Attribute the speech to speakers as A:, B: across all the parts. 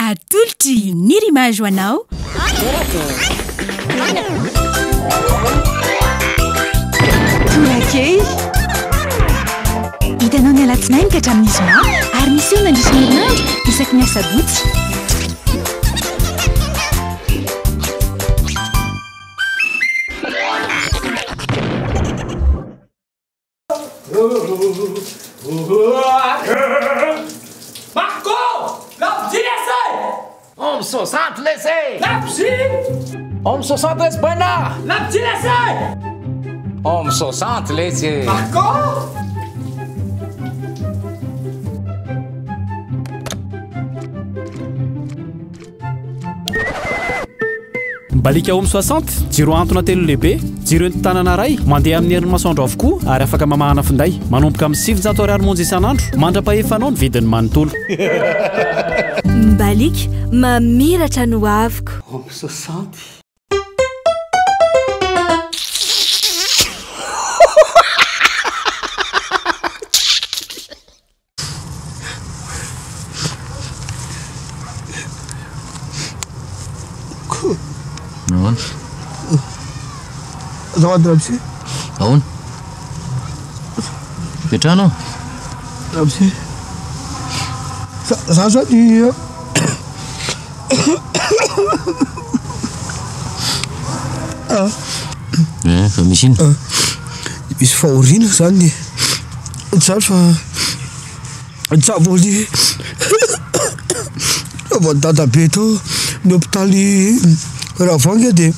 A: atolotry ny rimage hoanao.
B: Torakey hitanao ny alatsinainy ka hatramin'ny zoma ary misy eo nandrisy ny herinandro isaky ny asabotsy.
C: Marco! Lapsi laissez!
D: Om 60 laissez!
C: Lapsi!
D: Om 60 laisse Bena!
C: Lapsi laissez!
D: Om 60 laissez!
C: Marco!
E: Balika Om 60 jiro antona telo lehibe jiro ny tanana ray mandeha amin'ny herin'ny masoandro avokoa ary afaka mamahana finday manomboka amin'ny 700 ariary monja isan'andro mandra-pahefanao ny vidiny manontolo.
F: Balika mamiratra no aviko.
G: Om 60
H: Naon?
G: Zawad Rabsi?
H: Naon? Petrano?
G: Rabsi? Sasa di
H: Fa misy ino?
G: Misy fahoriana zany tsara fa tsavoly avy dadabe to ny hôpitaly Ravanga de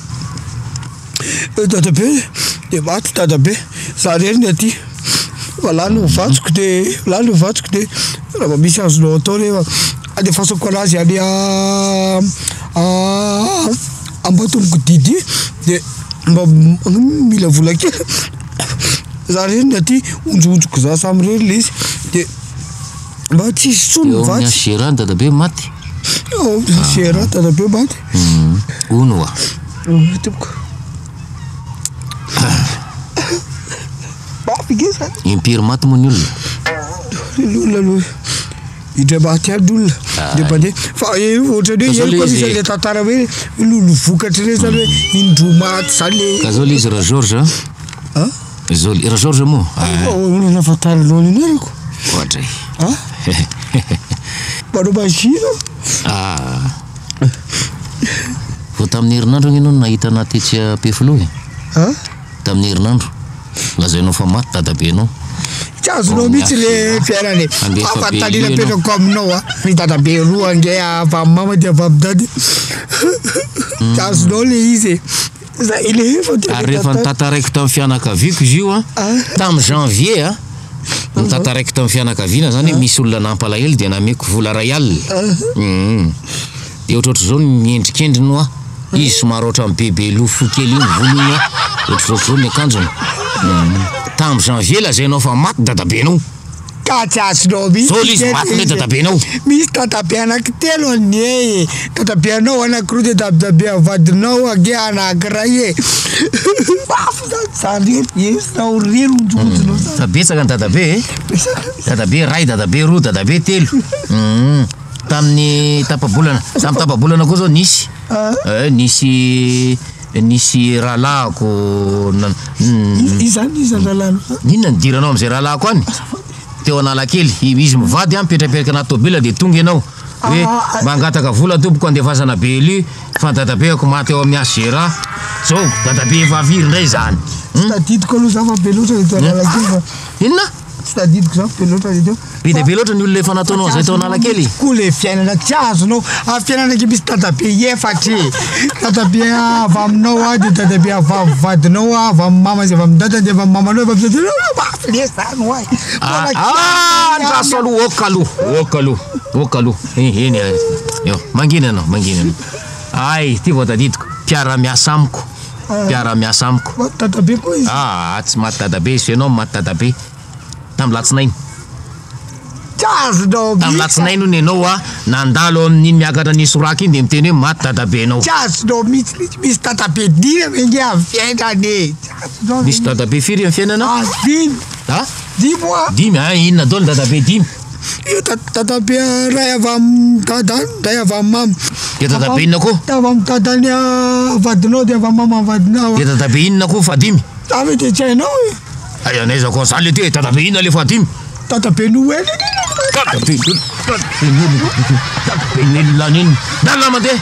G: dadabe de maty dadabe za rery ny aty fa lany vatsoko de raha misy azonao atao rehefa andefasako anazy any ambatomboko didy de mba mila vola kely za rery ny aty onjoonjoko za samy rery le izy de mba tsisy tsony vatsy
H: Gérard dadabe maty?
G: Gérard dadabe maty.
H: Uno a?
G: Toboko mafigesa
H: Impiry maty moa ny olona?
G: Olona aloha indray maty any olona de mandeha fa ohatra ny hoe elo koa misy le tantara hoe lolo vokatra re zany hoe indro maty zany le
H: Ka zao le izy ra George ra George moa?
G: olona fantaranao ny narako
H: Ohatra
G: manao mazina
H: Vao tamin'ny herinandro ianao nahita natetsy Pefilo e? Tamin'ny herinandro lazainao fa maty dadabenao.
G: Tsy azonao mihitsy le fiainany fahafatalina apetrako aminao ny dadabe roa ange avy amin'ny mama de avy amin'ny dady tsy azonao le izy
H: Ary rehefa nitantaraiko tamin'ny fianakaviako izy io tamin'ny janvier nitantaraiko tamin'ny fianakaviana zany misy olona nampalahelo de nameko vola ray alina de ohatrohatro zao miendrikendriny izy somary ohatra amin'ny bebe lofo kely iny volony ohatrohatro zao ny akanjony tamin'ny janvier lazainao fa maty dadabenao
G: ka tsy azonao mihitsy
H: zao izy maty le dadabenao
G: misy dadabe anankitelo any dadabe anao anankiroa de dadabe avadinao age anankiray zany esinao rery onjonjonao
H: fa betsaka ny dadabe dadabe ray dadabe roa dadabe telo tamin'ny tapabolana koa zao nisy rahalahako
G: izany rahalahako
H: inona nidiranao am'izay rahalahako any teo Analakely izy mivady mipetrapetraka anaty tômôbila de tonga ianao hoe mangataka vola tompoko andefasana bely fa dadabe ako maty eo amin'ny Gérard zao dadabe vaviry indray zany
G: tadidiko aloha za fa be loatra eto Analakely fa
H: inona
G: tsy tadidiko za be loatra eto
H: be de be loatra ny olona efa nataonao zay tao Analakely
G: koa le fiainana tsy azonao amin'ny fiainanake misy dadabe efatry dadabe avy aminao de dadabe avy vadinao avy amin'ny mama avy amin'ny dadany de avy amin'ny mamanao avy amin'ny dadany mafy le zany hoay
H: andraso aloha okalo eny eo mangina anao ay ty vao tadidiko mpiara-miasa amiko
G: dadabe koa izy
H: tsy maty dadabe izy ianao maty dadabe tamin'ny latsinainy tamin'ny latsinainy hono ianao nandalo amin'iny miakatra ny soraka iny de miteny hoe maty dadabenao
G: tsy azonao mihitsy misy dadabe dimy menge amin'ny fiainany
H: misy dadabe firy amin'ny fiainana
G: dimy
H: dimy inona daholo dadabe dimy
G: io tatabe ray avy amin'ny dada ray avy amin'ny mama
H: Dia tatabe inona koa?
G: Avy amin'ny dadany vadinao dia avy amin'ny mama vadinao
H: Dia tatabe inona koa fadimy?
G: Avy dia tsy hainao e
H: Ay anaiza koa zany le ty tatabe inona le fadimy?
G: tatabe Noely
H: Tatabe Noely laniny na la mandeha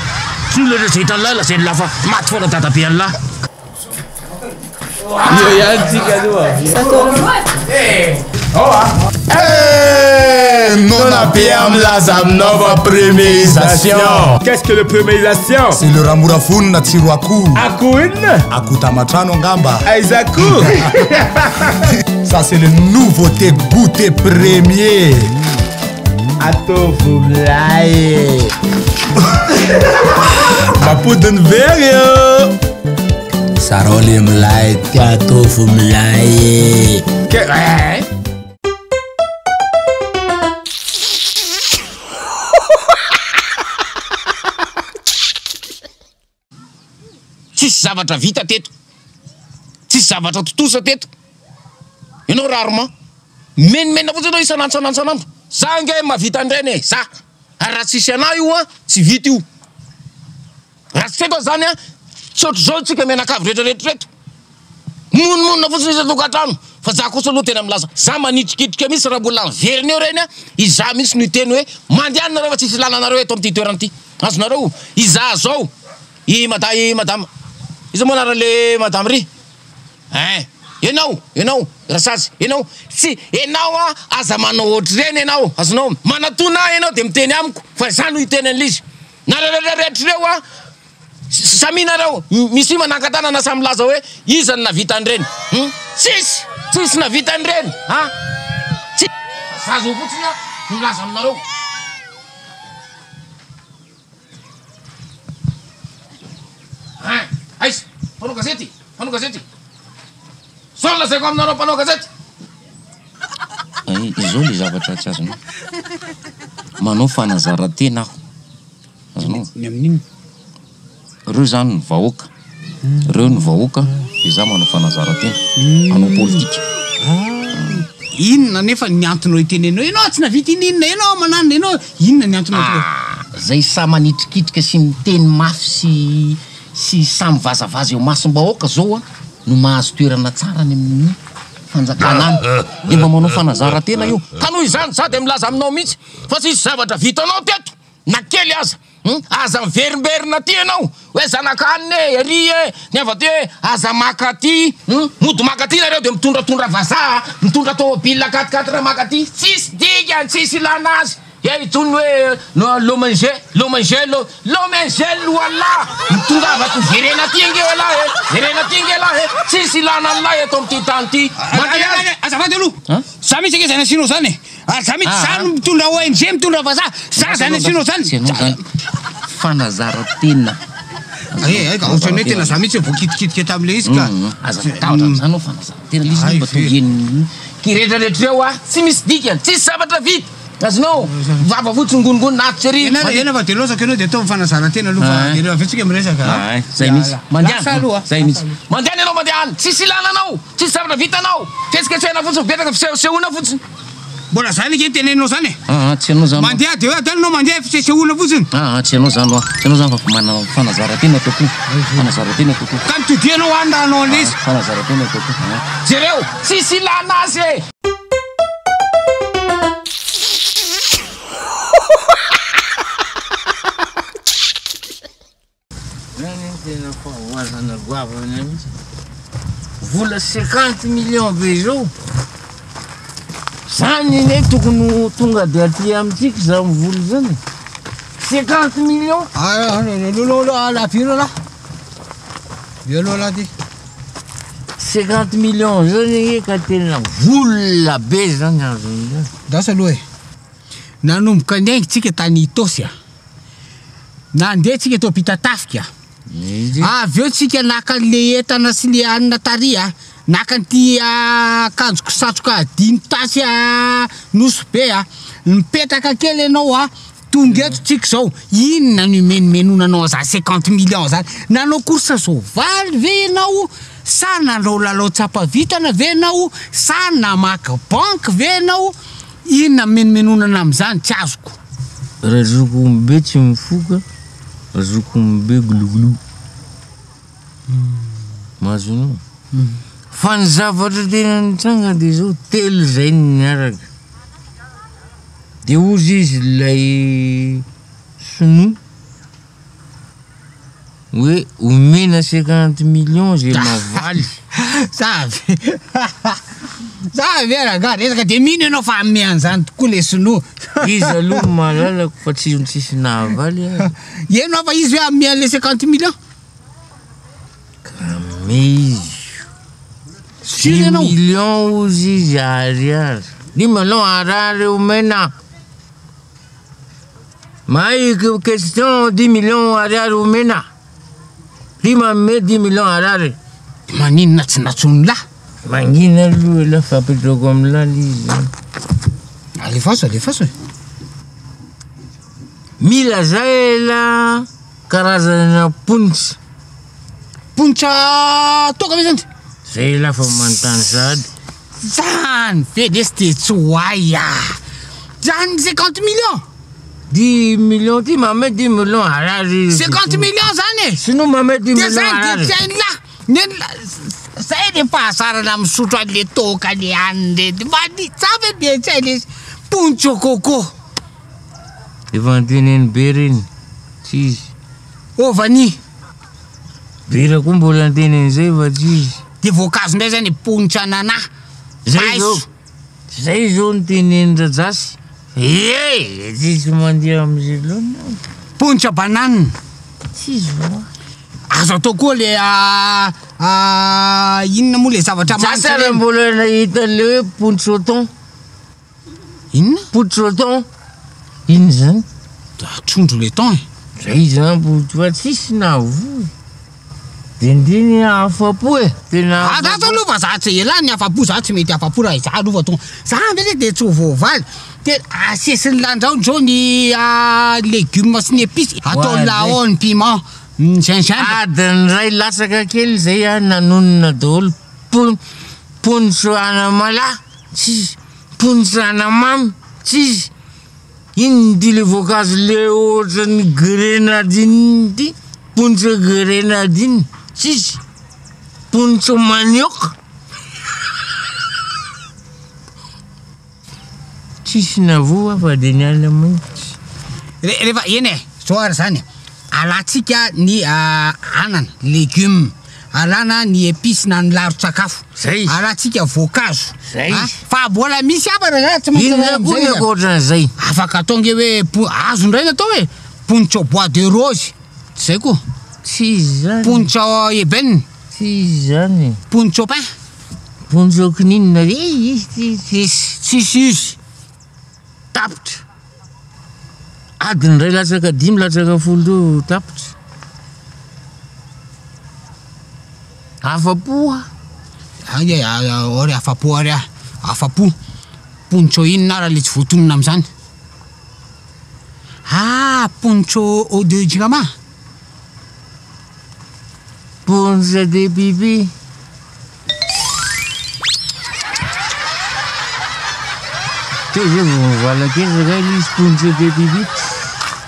H: tsy olona rehetra hita an'lahy la zay lafa maty foana tatabe an'lahy
I: Non abbiamo la nova préméisation.
C: Qu'est-ce que le préméisation?
I: C'est le ramurafuni na tsiro akoho.
C: Akoho inona?
I: Akoho tamatrano angamba.
C: Aiza akoho?
I: Ça c'est le nouveauté goûter premier.
C: Atovo milay. Mapodiny very io.
I: Sarole milay ty atovo milay.
H: Tsisy zavatra vita teto. Tsisy zavatra totosa teto. Ianao raroma. Menimena fotsiny ianao isan'andro. Za nge mahavita andreny e, za. Ary raha tsisy anao io a, tsy vita io. Raha tsy teto zany a, tsy ohatry zao tsika menakavy rehetrarehetra. Monina fotsiny izy atokantrano. Fa za kosa aloha tena milaza. Za manitrikitrika mihitsy raha mbola veriny eo reny a, iza mihitsy no iteny hoe mandehanina rehefa tsisy lalana eto amin'ity toerana ity. Azonareo, iza zao. I madame. Iza moa anarany le madame ry. Ianao, rasazy, ianao. Tsy, ianao a, aza manao ohatry reny ianao. Azonao, manatona ianao de miteny amiko. Fa za no iteny an'lizy. Na rehetra reo a, saminareo, misy manankatanana samy laza hoe iza no navita an'ireny. Tsisy navita an'ireny. Za zo fotsiny a, milaza aminareo. Aiza, mpanao gazety. Sao lazaiko aminareo mpanao gazety. Izao le zavatra tsy azonao. Manao fanazarantena aho. Azonao.
E: Ny amin'iny.
H: Reo zany ny vahoaka. Reo ny vahoaka, dia za manao fanazarantena. Manao politika.
E: Inona nefa ny antonao itenenao? Ianao tsy navita inona? Ianao mananona ianao? Inona ny antonao itenenao?
H: Zay sa manitrikitrika sy miteny mafy sy samy vazavaza eo masom-bahoaka zao a, no mahazo toerana tsara ny amin'ny fanjakana any. Dia mba manao fanazarantena io. Ka noho izany za dia milaza aminao mihitsy fa tsisy zavatra vitanao teto. Na kely aza. Aza miverimberina ty ianao. Hoe zanakaniny e, ery e, ny avy aty hoe aza maka ty. Mody maka ty nareo dia mitondratondra vazaha, mitondra tômôbila 4x4 maka ty. Tsisy diga, tsisy ilana azy. Itony hoe lomanger wala. Mitondra vato verena ty nge lahy e. Tsisy ilana aminay eto amin'ity tany ty.
E: Azafady aloha. Za mihitsy ange zany asinao zany e. Za mihitsy za no mitondra ONG, mitondra vazaha. Za zany asinao zany.
H: Fanazarantena.
E: Ohatran'ny hoe tena za mihitsy voakitikitika tam'le izy ka.
H: Azatahotra amin'izany ao fanazarantena. Lizy mba tongeny kiretrarehetra eo a, tsy misy dikany, tsisy zavatra vita. Azonao, vava fotsiny ngoningony natitra ery.
E: Ena fa de losaka ianao dia atao fanazarantena aloha fa dia avetsika miresaka.
H: Zay mihitsy.
E: Lasa aloha.
H: Zay mihitsy. Mandehana ianao mandehana. Tsisy ilananao, tsisy zavatra vitanao. Fihetsiketsehana fotsiny, betaka fisehoana fotsiny.
E: Mbola zany ke tenenao zany
H: e. Tsy ianao zany.
E: Mandeha dia hoe atalinao mandeha fisehoana fotsiny.
H: Tsy ianao zany loa. Tsy ianao zany fa manao fanazarantena tokoa. Fanazarantena tokoa.
E: Ka mitodianao andanao an'izy.
H: Fanazarantena tokoa. Jereo, tsisy ilana azy e. Vola 50 millions be zao. Zany ne tokony tonga dia aty amintsika za mivola zany. 50 millions.
E: Violola ty.
H: 50 millions zany ka tena vola be zany azony.
E: Dasa aloha e. Nanomboka andaingy tsika tany Itosy a. Nandeha tsika tao Pitatafika. Avy eo tsika naka le entana sy le anina tary a. Naka an'ity akanjoko satroka 10 tasy nosy be a. Mipetraka kely ianao a. Tonga eto tsika zao. Inona no menomenonanao za 50 millions zany. Nanao course soavaly ve ianao? Sa nanao lalao tsapavitana ve ianao? Sa namaka banky ve ianao?
J: inona menomenonana am'izany tsy azoko
H: raha zokombe tsy mifoka zokombe gologolo mazonao fa ny zavatra tena nitranga de zao telo zay niaraka de ozy izy lay sono hoe omena 50 millions zay mavaly
J: zavy raga resaka de mino ianao fa ame an'izany tokoa le sinoa
H: izy aloha malalako fa tsisy nahavaly
J: ianao fa izy hoe ame an'le 50 millions
H: kame izy 6 millions ozy izy ariary 10 millions arary omena mai question 10 millions ariary omena prima me 10 millions arary
J: maninona tsy natsony la
H: mangina aloha la fapetrako am'lala izy
J: alefaso
H: mila zay la karazana
J: ponitra toka ve zany
H: zay la fa manontany sady
J: zany fedesy te tsy hoaya zany 50 millions
H: 10 millions ty mame 10 millions arary
J: 50 millions zany
H: sino mame 10 millions
J: arary zay de fahasarana misotro an'le toka le an'le mani tsavy de tsy le poncho coco
H: efa anteneny be reny tsy izy
J: ovany
H: bera koa mbola anteneny zay fa tsy izy
J: de voankazo ndray zany ponitra anana
H: zay zao niteneny rajasy tsisy mandeha am'zay loana
J: ponitra banane
H: tsisy voa
J: azo atao koa le inona moa le zavatra
H: sasara mbola nahita le hoe pontroton
J: inona
H: pontroton ino zany
J: trondro le temps
H: zay zany fa tsisy nahavoy de ndriny afapo tena
J: azato aloha fa za tsy elany afapo za tsy mety afapo raha iza aloha fa tonga za am'zay de tsy voavaly de asesiny landraony zao ny légumes sy ny épices atao laon piment
H: adiny ray latsaka kely zay nanonona daholo ponitro anamala tsisy ponitro anamamy tsisy ino ty le voankazo le ohatrany grenadine ty ponitro grenadine tsisy ponitro manioka tsisy navoa fa de niala maitsy
J: rehefa eny zao ary zany alatsika ny anana légumes alana ny épices na ny laro-tsakafo alatsika voankazo fa mbola misy abana tsy
H: maintsy
J: afaka ataonge hoe azo ndray natao hoe ponitra bois de rose zay koa
H: tsy zany
J: ponitra ébène
H: tsy zany
J: ponitra pain
H: ponitra kininina tsisy izy tapitra adiny ray latsaka 5 latsaka 10 tapitra afapo
J: ory afapo ary afapo ponitro inona raha le tsy voatonona am'izany ponitro eau de jama
H: ponitra de pipi te zay vovala kesaka izy ponitra de pipi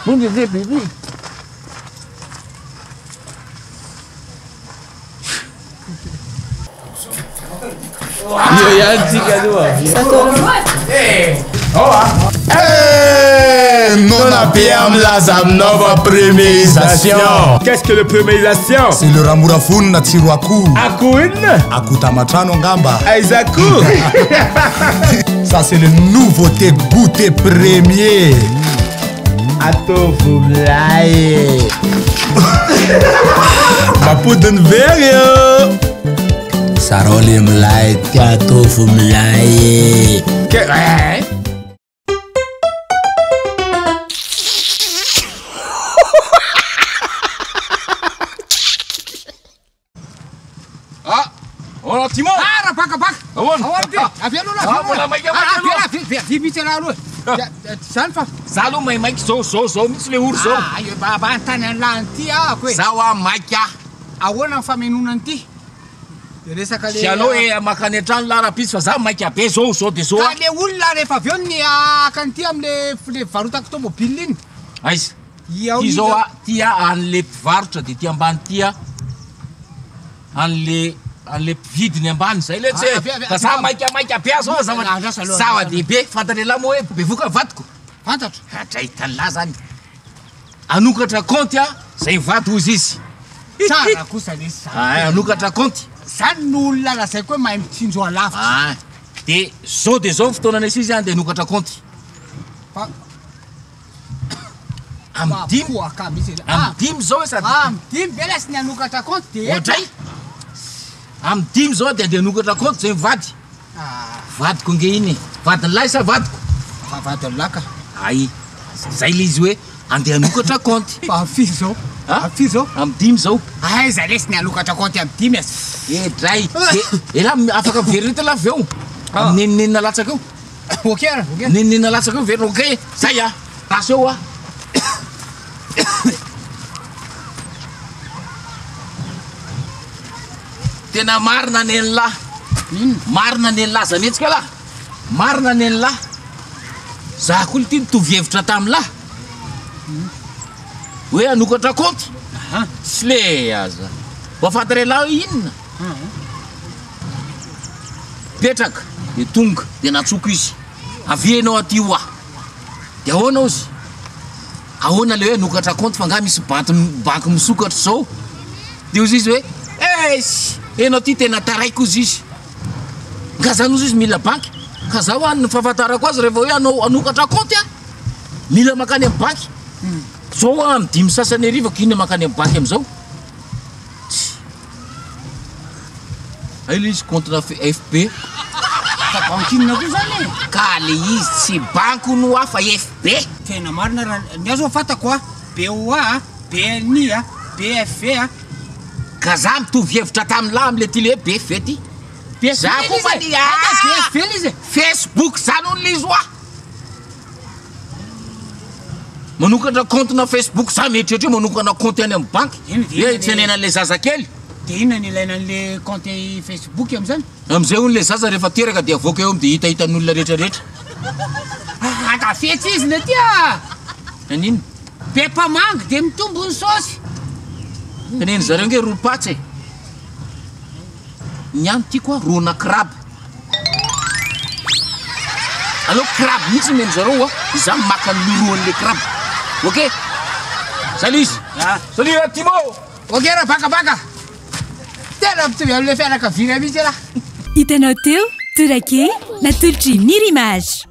H: ponitra de pipi
C: Non abbiamo la Zamnova premierisation.
I: Qu'est-ce que le premierisation?
C: C'est le ramurafun na tsiro akoho.
I: Akoho inona?
C: Akoho tamatrano angamba.
I: Aiza akoho?
C: Ça c'est le nouveauté goûter premier.
I: Atovo milay.
C: Mapodiny very io.
I: Sarole milay, atovo milay.
J: Timon! Rapaka! Zany fa
D: za aloha maimaiky zao mihitsy le oro zao
J: antany an'lany ty ako e
D: zaho maiky
J: ahoana ny famenonany ty resaka
D: sy alao e makany an-trano larapisy fa za maika be zao de zao
J: ka le olona rehefa avy eo ny akanyty amle varotako tomobile iny
D: aiza ty zao a ty a an'le mpivarotra de ty ambany ty a an'le mpividiny ambany zay le tsy fa za maika be zao zava-dehibe fantan'lehilahy moa hoe bevoka vadiko
J: fantatro
D: hatray tanilahy zany anokatra compte a zay vady ozy izy
J: tsara kosa lesy
D: anokatra compte
J: zany n'olona lazaiko hoe mahay mitsinjo alavitra
D: de zao fotoana nesy izy any de anokatra compte amdimy zao sady
J: amdimy be lasy ny anokatra compte de
D: otray amdimy zao de andeha anokatra compte zay mivady vadiko nge iny vadiny lahy sa vadiko
J: vadiny laka
D: ay zay le izy hoe andeha anokatra compte
J: fa afiry zao afiry zao
D: amdimy zao
J: aiza lesy ny anokatra compte amdimy as
D: dray ela afaka miveriny ty lavy eo amineninenina latsaka eo
J: okera
D: neninenina latsaka eo veriny ok zay a rasy eo a tena marina nen'lahy marina nen'lahy zametsika lahy marina nen'lahy za koa ty nitovy hevitra tamin'lahy hoe anokatra compte tsy le aza mafantare lahy inona petraka de tonga de natsoko izy avianao aty oa de ahoana ozy ahoana le hoe anokatra compte fa nga misy banky misokatra zao de ozy izy hoe esy enao ty tena taraiko ozy izy nga zany ozy izy mila banky ka zaho any fahafantarako azy rehefa hoe anao anokatra compte a mila makany amy banky zao a midimy sasany ariva kina makany amy banky amizao ay le izy compte na FB
J: fa bankinina koa zany
D: ka le izy tsy banky no a fa FB
J: tena marina raha ny azo fantako a BOA BNI a BFV a
D: ka za mitovy hevitra tamin'lahy amle ty le BFV ty za koa fa ny
J: BFV izy
D: Facebook zany on le izy oa manokatra compte na Facebook za mieritreritra hoe manokana compte any amy banky e tsy anenan'le zazakely
J: de inona ny ilaina an'le compte Facebook am'izany
D: amizay on le zaza rehefa teraka de avoaka eo am de hitahitan'olona rehetrarehetra
J: atafetsy izy le ty a
D: anino
J: pepamangy de mitombo ny sosy
D: teneny zareo nge ropatsy ny any ty koa rona crabe allo crabe mihitsy meny zareo a iza maka ny loroan'le crabe ok salut salut Timo
J: ok raha bakabaka tena mitovy am'le fianakaviana mihitsy raha
A: hitanao teo torake natolotry Nirimage